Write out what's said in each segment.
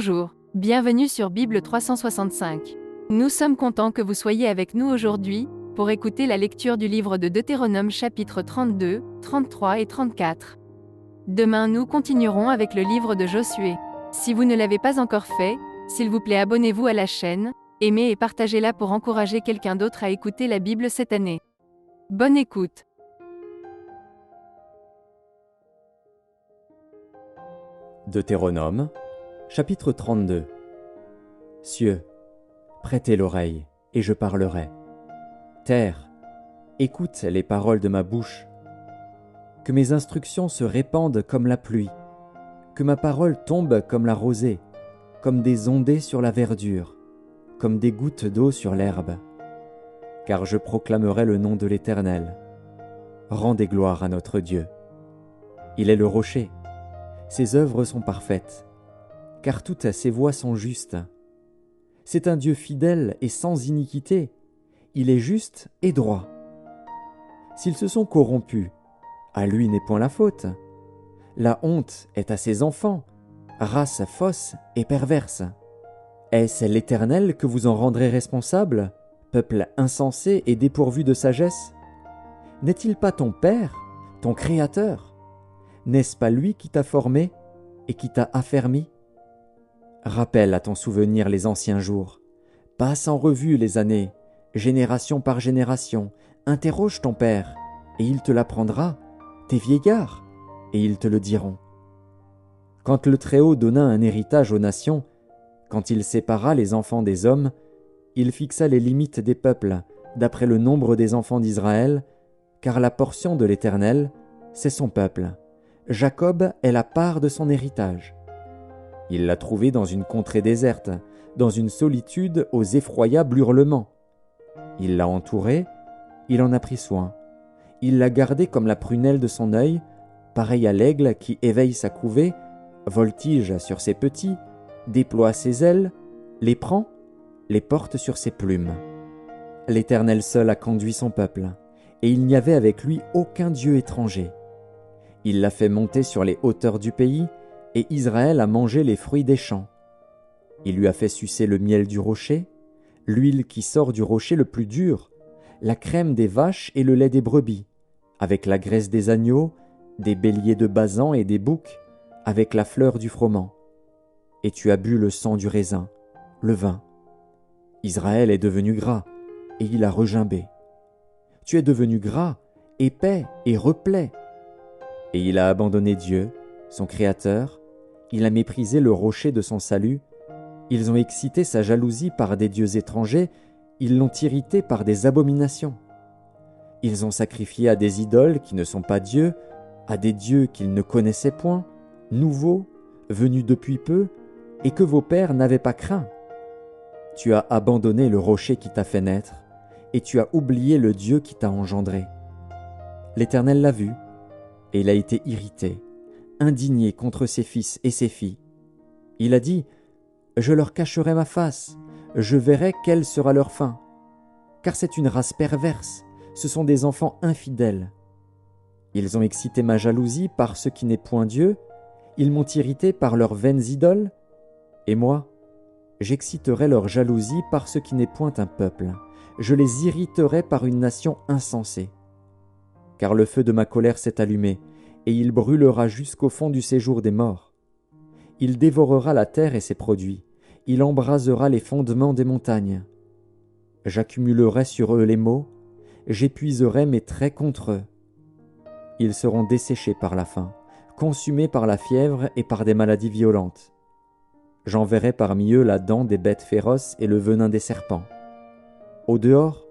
Bonjour, bienvenue sur Bible 365. Nous sommes contents que vous soyez avec nous aujourd'hui, pour écouter la lecture du livre de Deutéronome chapitres 32, 33 et 34. Demain nous continuerons avec le livre de Josué. Si vous ne l'avez pas encore fait, s'il vous plaît abonnez-vous à la chaîne, aimez et partagez-la pour encourager quelqu'un d'autre à écouter la Bible cette année. Bonne écoute. Deutéronome, chapitre 32. Cieux, prêtez l'oreille, et je parlerai. Terre, écoute les paroles de ma bouche. Que mes instructions se répandent comme la pluie, que ma parole tombe comme la rosée, comme des ondées sur la verdure, comme des gouttes d'eau sur l'herbe. Car je proclamerai le nom de l'Éternel. Rendez gloire à notre Dieu. Il est le rocher. Ses œuvres sont parfaites, car toutes ses voies sont justes. C'est un Dieu fidèle et sans iniquité. Il est juste et droit. S'ils se sont corrompus, à lui n'est point la faute. La honte est à ses enfants, race fausse et perverse. Est-ce l'Éternel que vous en rendrez responsable, peuple insensé et dépourvu de sagesse? N'est-il pas ton Père, ton Créateur? N'est-ce pas lui qui t'a formé et qui t'a affermi? Rappelle à ton souvenir les anciens jours. Passe en revue les années, génération par génération. Interroge ton père, et il te l'apprendra, tes vieillards, et ils te le diront. Quand le Très-Haut donna un héritage aux nations, quand il sépara les enfants des hommes, il fixa les limites des peuples, d'après le nombre des enfants d'Israël, car la portion de l'Éternel, c'est son peuple. Jacob est la part de son héritage. Il l'a trouvé dans une contrée déserte, dans une solitude aux effroyables hurlements. Il l'a entouré, il en a pris soin. Il l'a gardé comme la prunelle de son œil, pareil à l'aigle qui éveille sa couvée, voltige sur ses petits, déploie ses ailes, les prend, les porte sur ses plumes. L'Éternel seul a conduit son peuple, et il n'y avait avec lui aucun dieu étranger. Il l'a fait monter sur les hauteurs du pays, et Israël a mangé les fruits des champs. Il lui a fait sucer le miel du rocher, l'huile qui sort du rocher le plus dur, la crème des vaches et le lait des brebis, avec la graisse des agneaux, des béliers de Basan et des boucs, avec la fleur du froment. Et tu as bu le sang du raisin, le vin. Israël est devenu gras, et il a regimbé. Tu es devenu gras, épais et replet. Et il a abandonné Dieu, son Créateur, il a méprisé le rocher de son salut, ils ont excité sa jalousie par des dieux étrangers, ils l'ont irrité par des abominations. Ils ont sacrifié à des idoles qui ne sont pas dieux, à des dieux qu'ils ne connaissaient point, nouveaux, venus depuis peu, et que vos pères n'avaient pas craint. Tu as abandonné le rocher qui t'a fait naître, et tu as oublié le Dieu qui t'a engendré. L'Éternel l'a vu, et il a été irrité, indigné contre ses fils et ses filles. Il a dit : je leur cacherai ma face, je verrai quelle sera leur fin. Car c'est une race perverse, ce sont des enfants infidèles. Ils ont excité ma jalousie par ce qui n'est point Dieu, ils m'ont irrité par leurs vaines idoles, et moi, j'exciterai leur jalousie par ce qui n'est point un peuple, je les irriterai par une nation insensée. Car le feu de ma colère s'est allumé, et il brûlera jusqu'au fond du séjour des morts. Il dévorera la terre et ses produits, il embrasera les fondements des montagnes. J'accumulerai sur eux les maux, j'épuiserai mes traits contre eux. Ils seront desséchés par la faim, consumés par la fièvre et par des maladies violentes. J'enverrai parmi eux la dent des bêtes féroces et le venin des serpents. Au dehors,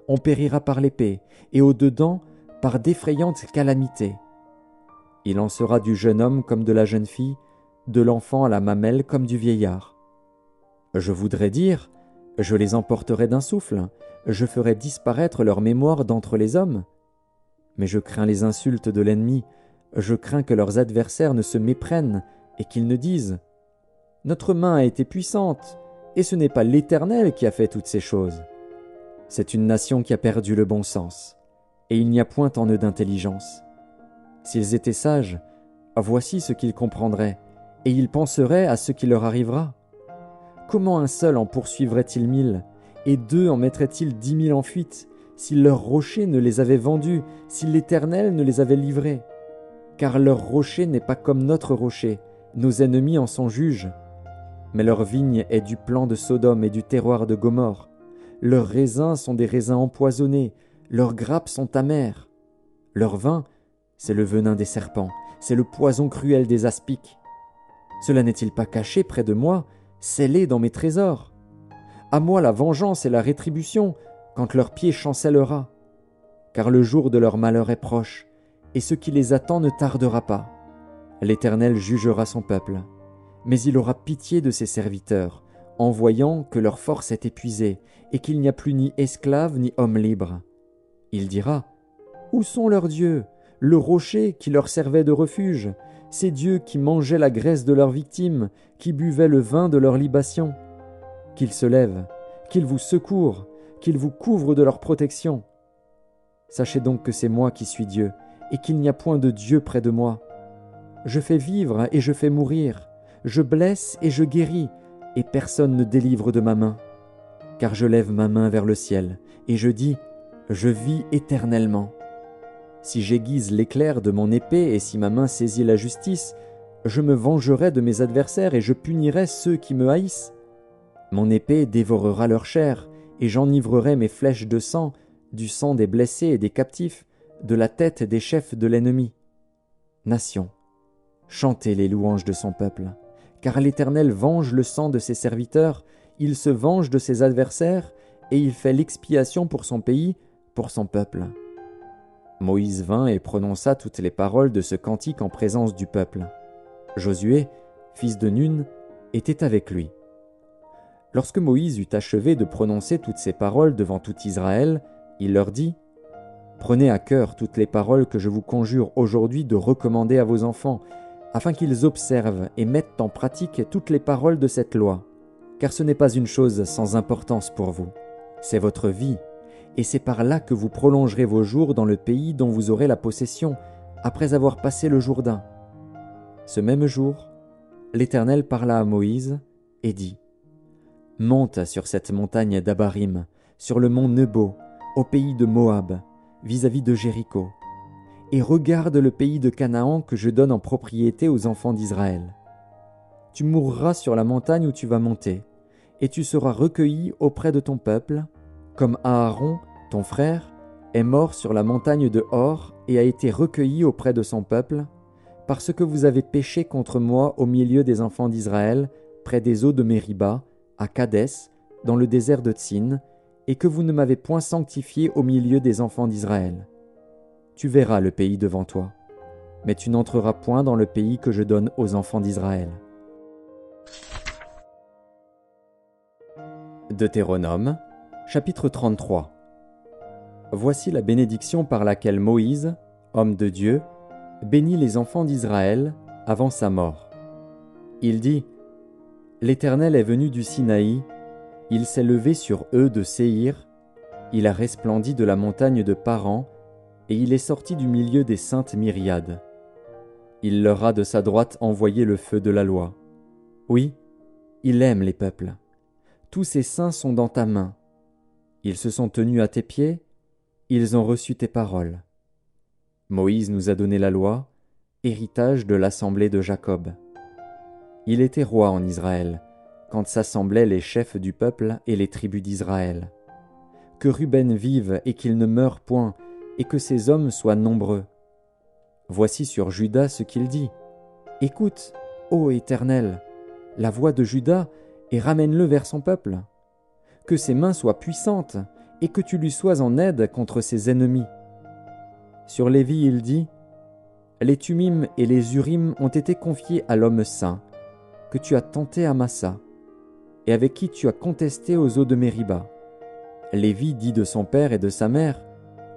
on périra par l'épée, et au dedans, par d'effrayantes calamités. Il en sera du jeune homme comme de la jeune fille, de l'enfant à la mamelle comme du vieillard. Je voudrais dire, je les emporterai d'un souffle, je ferai disparaître leur mémoire d'entre les hommes. Mais je crains les insultes de l'ennemi, je crains que leurs adversaires ne se méprennent et qu'ils ne disent : notre main a été puissante, et ce n'est pas l'Éternel qui a fait toutes ces choses. C'est une nation qui a perdu le bon sens, et il n'y a point en eux d'intelligence. S'ils étaient sages, voici ce qu'ils comprendraient, et ils penseraient à ce qui leur arrivera. Comment un seul en poursuivrait-il 1000, et deux en mettraient-ils 10 000 en fuite, si leur rocher ne les avait vendus, si l'Éternel ne les avait livrés? Car leur rocher n'est pas comme notre rocher, nos ennemis en sont juges. Mais leur vigne est du plan de Sodome et du terroir de Gomorrhe. Leurs raisins sont des raisins empoisonnés, leurs grappes sont amères. Leur vin, c'est le venin des serpents, c'est le poison cruel des aspics. Cela n'est-il pas caché près de moi, scellé dans mes trésors? À moi la vengeance et la rétribution, quand leur pied chancellera. Car le jour de leur malheur est proche, et ce qui les attend ne tardera pas. L'Éternel jugera son peuple, mais il aura pitié de ses serviteurs, en voyant que leur force est épuisée, et qu'il n'y a plus ni esclaves ni hommes libres. Il dira: Où sont leurs dieux, le rocher qui leur servait de refuge, ces dieux qui mangeaient la graisse de leurs victimes, qui buvaient le vin de leurs libations? Qu'ils se lèvent, qu'ils vous secourent, qu'ils vous couvrent de leur protection. Sachez donc que c'est moi qui suis Dieu, et qu'il n'y a point de Dieu près de moi. Je fais vivre et je fais mourir, je blesse et je guéris, et personne ne délivre de ma main. Car je lève ma main vers le ciel, et je dis: Je vis éternellement. Si j'aiguise l'éclair de mon épée et si ma main saisit la justice, je me vengerai de mes adversaires et je punirai ceux qui me haïssent. Mon épée dévorera leur chair, et j'enivrerai mes flèches de sang, du sang des blessés et des captifs, de la tête des chefs de l'ennemi. Nation, chantez les louanges de son peuple, car l'Éternel venge le sang de ses serviteurs, il se venge de ses adversaires, et il fait l'expiation pour son pays, pour son peuple. Moïse vint et prononça toutes les paroles de ce cantique en présence du peuple. Josué, fils de Nun, était avec lui. Lorsque Moïse eut achevé de prononcer toutes ces paroles devant tout Israël, il leur dit: Prenez à cœur toutes les paroles que je vous conjure aujourd'hui de recommander à vos enfants, afin qu'ils observent et mettent en pratique toutes les paroles de cette loi. Car ce n'est pas une chose sans importance pour vous, c'est votre vie, et c'est par là que vous prolongerez vos jours dans le pays dont vous aurez la possession, après avoir passé le Jourdain. Ce même jour, l'Éternel parla à Moïse et dit: Monte sur cette montagne d'Abarim, sur le mont Nebo, au pays de Moab, vis-à-vis de Jéricho, et regarde le pays de Canaan que je donne en propriété aux enfants d'Israël. Tu mourras sur la montagne où tu vas monter, et tu seras recueilli auprès de ton peuple, comme Aaron, ton frère, est mort sur la montagne de Hor et a été recueilli auprès de son peuple, parce que vous avez péché contre moi au milieu des enfants d'Israël, près des eaux de Mériba, à Kadès, dans le désert de Tsin, et que vous ne m'avez point sanctifié au milieu des enfants d'Israël. Tu verras le pays devant toi, mais tu n'entreras point dans le pays que je donne aux enfants d'Israël. Deutéronome, chapitre 33. Voici la bénédiction par laquelle Moïse, homme de Dieu, bénit les enfants d'Israël avant sa mort. Il dit: L'Éternel est venu du Sinaï, il s'est levé sur eux de Séhir, il a resplendi de la montagne de Paran, et il est sorti du milieu des saintes myriades. Il leur a de sa droite envoyé le feu de la loi. Oui, il aime les peuples. Tous ses saints sont dans ta main. Ils se sont tenus à tes pieds, ils ont reçu tes paroles. Moïse nous a donné la loi, héritage de l'assemblée de Jacob. Il était roi en Israël, quand s'assemblaient les chefs du peuple et les tribus d'Israël. Que Ruben vive et qu'il ne meure point, et que ses hommes soient nombreux. Voici sur Juda ce qu'il dit. Écoute, ô Éternel, la voix de Juda, et ramène-le vers son peuple. Que ses mains soient puissantes, et que tu lui sois en aide contre ses ennemis. Sur Lévi il dit: Les Tumim et les Urim ont été confiés à l'homme saint, que tu as tenté à Massa, et avec qui tu as contesté aux eaux de Mériba. Lévi dit de son père et de sa mère: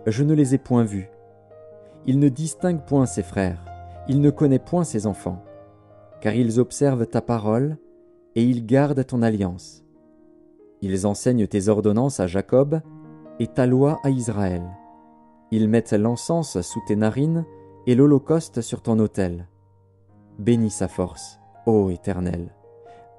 Je ne les ai point vus. Il ne distingue point ses frères, il ne connaît point ses enfants, car ils observent ta parole, et ils gardent ton alliance. Ils enseignent tes ordonnances à Jacob, et ta loi à Israël. Ils mettent l'encens sous tes narines, et l'holocauste sur ton autel. Bénis sa force, ô Éternel.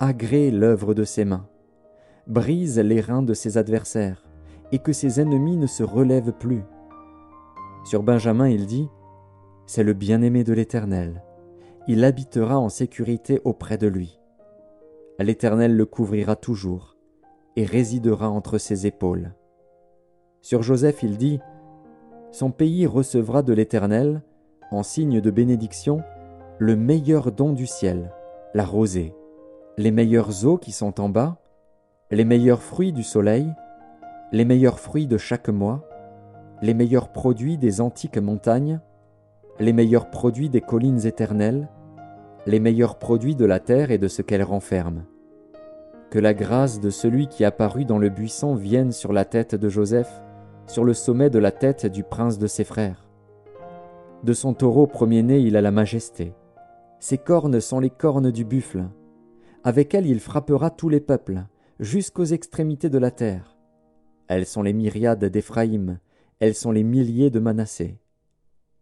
agrée l'œuvre de ses mains, brise les reins de ses adversaires, et que ses ennemis ne se relèvent plus. Sur Benjamin, il dit, « C'est le bien-aimé de l'Éternel. Il habitera en sécurité auprès de lui. L'Éternel le couvrira toujours, et résidera entre ses épaules. » Sur Joseph, il dit, « Son pays recevra de l'Éternel, en signe de bénédiction, le meilleur don du ciel, la rosée, les meilleures eaux qui sont en bas, les meilleurs fruits du soleil, les meilleurs fruits de chaque mois, les meilleurs produits des antiques montagnes, les meilleurs produits des collines éternelles, les meilleurs produits de la terre et de ce qu'elle renferme. Que la grâce de celui qui apparut dans le buisson vienne sur la tête de Joseph, sur le sommet de la tête du prince de ses frères. De son taureau premier-né il a la majesté. Ses cornes sont les cornes du buffle. Avec elles il frappera tous les peuples, jusqu'aux extrémités de la terre. Elles sont les myriades d'Éphraïm, elles sont les milliers de Manassé.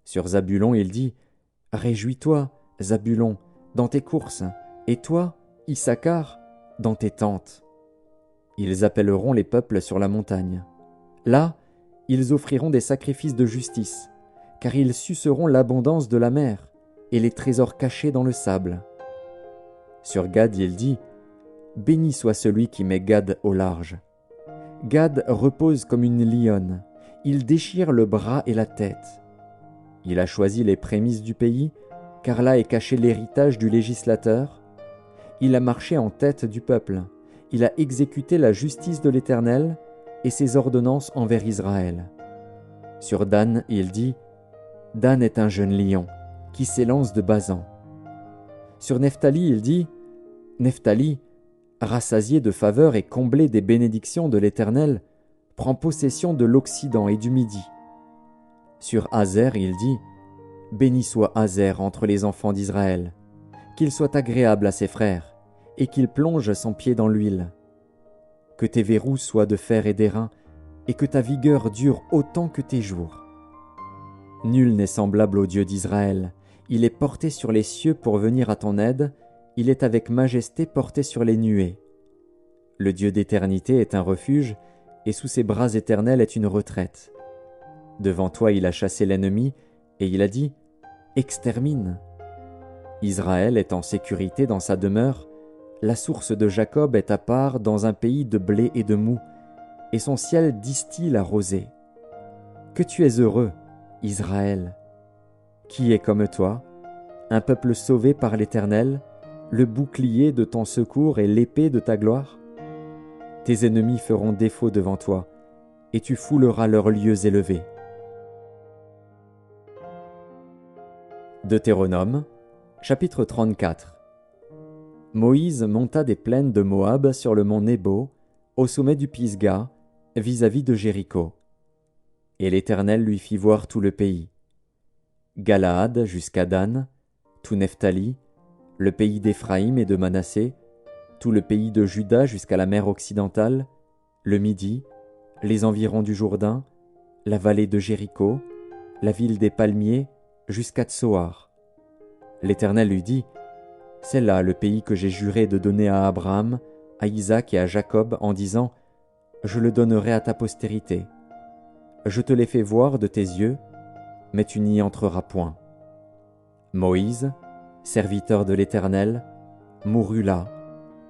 Sur Zabulon il dit, « Réjouis-toi, Zabulon, dans tes courses, et toi, Issachar, dans tes tentes. » Ils appelleront les peuples sur la montagne. Là, ils offriront des sacrifices de justice, car ils suceront l'abondance de la mer et les trésors cachés dans le sable. Sur Gad, il dit, « Béni soit celui qui met Gad au large. » Gad repose comme une lionne, il déchire le bras et la tête. Il a choisi les prémices du pays, car là est caché l'héritage du législateur. Il a marché en tête du peuple, il a exécuté la justice de l'Éternel et ses ordonnances envers Israël. Sur Dan, il dit, « Dan est un jeune lion, qui s'élance de Basan. » Sur Nephtali, il dit, « Nephtali, rassasié de faveur et comblé des bénédictions de l'Éternel, prend possession de l'Occident et du Midi. » Sur Azer, il dit, « Béni soit Azer entre les enfants d'Israël, qu'il soit agréable à ses frères, et qu'il plonge son pied dans l'huile. Que tes verrous soient de fer et d'airain, et que ta vigueur dure autant que tes jours. Nul n'est semblable au Dieu d'Israël, il est porté sur les cieux pour venir à ton aide, il est avec majesté porté sur les nuées. Le Dieu d'éternité est un refuge, et sous ses bras éternels est une retraite. Devant toi il a chassé l'ennemi, et il a dit, « Extermine !» Israël est en sécurité dans sa demeure, la source de Jacob est à part dans un pays de blé et de moût, et son ciel distille la rosée. Que tu es heureux, Israël! Qui est comme toi, un peuple sauvé par l'Éternel, le bouclier de ton secours et l'épée de ta gloire? Tes ennemis feront défaut devant toi, et tu fouleras leurs lieux élevés. Deutéronome, chapitre 34. Moïse monta des plaines de Moab sur le mont Nebo, au sommet du Pisga, vis-à-vis de Jéricho. Et l'Éternel lui fit voir tout le pays. Galaad jusqu'à Dan, tout Nephtali, le pays d'Éphraïm et de Manassé, tout le pays de Juda jusqu'à la mer occidentale, le Midi, les environs du Jourdain, la vallée de Jéricho, la ville des palmiers, jusqu'à Tsoar. L'Éternel lui dit, « C'est là le pays que j'ai juré de donner à Abraham, à Isaac et à Jacob en disant, « Je le donnerai à ta postérité. » Je te l'ai fait voir de tes yeux, mais tu n'y entreras point. Moïse, serviteur de l'Éternel, mourut là,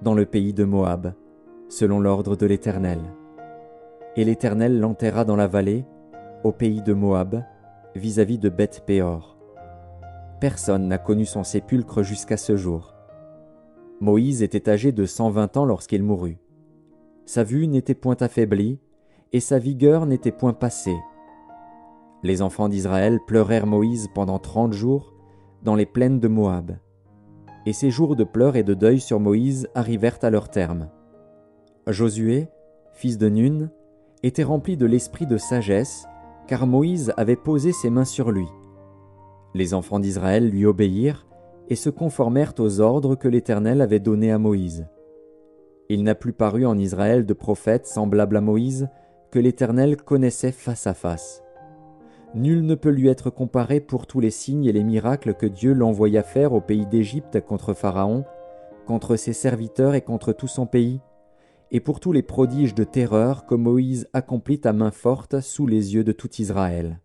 dans le pays de Moab, selon l'ordre de l'Éternel. Et l'Éternel l'enterra dans la vallée, au pays de Moab, vis-à-vis de Beth-Péor. Personne n'a connu son sépulcre jusqu'à ce jour. Moïse était âgé de 120 ans lorsqu'il mourut. Sa vue n'était point affaiblie, et sa vigueur n'était point passée. Les enfants d'Israël pleurèrent Moïse pendant 30 jours dans les plaines de Moab. Et ces jours de pleurs et de deuil sur Moïse arrivèrent à leur terme. Josué, fils de Nun, était rempli de l'esprit de sagesse, car Moïse avait posé ses mains sur lui. Les enfants d'Israël lui obéirent et se conformèrent aux ordres que l'Éternel avait donnés à Moïse. Il n'a plus paru en Israël de prophète semblable à Moïse que l'Éternel connaissait face à face. Nul ne peut lui être comparé pour tous les signes et les miracles que Dieu l'envoya faire au pays d'Égypte contre Pharaon, contre ses serviteurs et contre tout son pays, et pour tous les prodiges de terreur que Moïse accomplit à main forte sous les yeux de tout Israël.